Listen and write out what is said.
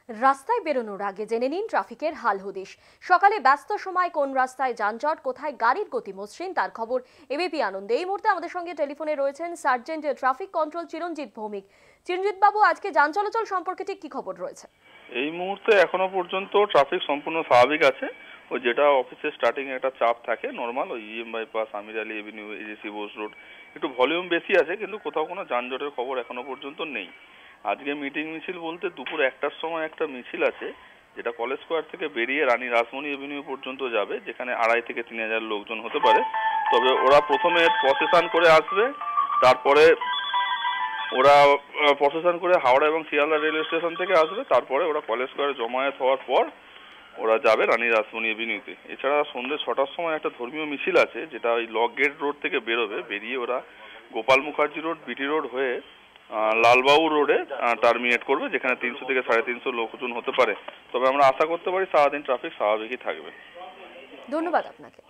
রাস্তায় বেরোনোর আগে জেনে নিন ট্রাফিকের হাল হদিশ। সকালে ব্যস্ত সময় কোন রাস্তায় যানজট, কোথায় গাড়ির গতি মসৃণ, তার খবর এবিপি আনন্দে। এই মুহূর্তে আমাদের সঙ্গে টেলিফোনে রয়েছেন সার্জেন্ট ট্রাফিক কন্ট্রোল চিরঞ্জিত ভৌমিক। চিরঞ্জিত বাবু, আজকে যান চলাচল সম্পর্কে ঠিক কি খবর রয়েছে? এই মুহূর্তে এখনো পর্যন্ত ট্রাফিক সম্পূর্ণ স্বাভাবিক আছে। ওই যেটা অফিসে স্টার্টিং এ একটা চাপ থাকে নরমাল, ওই EM bypass, Amir Ali avenue, AJC Bose road একটু ভলিউম বেশি আছে, কিন্তু কোথাও কোনো যানজটের খবর এখনো পর্যন্ত নেই। আজকে মিটিং মিছিল বলতে দুপুর 1টার সময় একটা মিছিল আছে, যেটা কলেজ স্কোয়ার থেকে বেরিয়ে রানী রাসমণি এভিনিউ পর্যন্ত যাবে, যেখানে 2,500 থেকে 3,000 লোকজন হতে পারে। তবে ওরা প্রথমে প্রসেশন করে আসবে, তারপরে ওরা প্রসেশন করে হাওড়া এবং শিয়ালদা রেলওয়ে স্টেশন থেকে আসবে, তারপরে ওরা কলেজ স্কোয়ারে জমায়েত হওয়ার পর ওরা যাবে রানী রাসমণি এভিনিউতে। এছাড়া সন্ধ্যে 6টার সময় একটা ধর্মীয় মিছিল আছে, যেটা ওই লক গেট রোড থেকে বেরোবে, বেরিয়ে ওরা Gopal Mukherjee road, BT road হয়ে লালবাবু রোডে টার্মিনেট করবে, যেখানে 300 থেকে 350 লোকজন হতে পারে। তবে আমরা আশা করতে পারি সারাদিন ট্রাফিক স্বাভাবিকই থাকবে। ধন্যবাদ আপনাকে।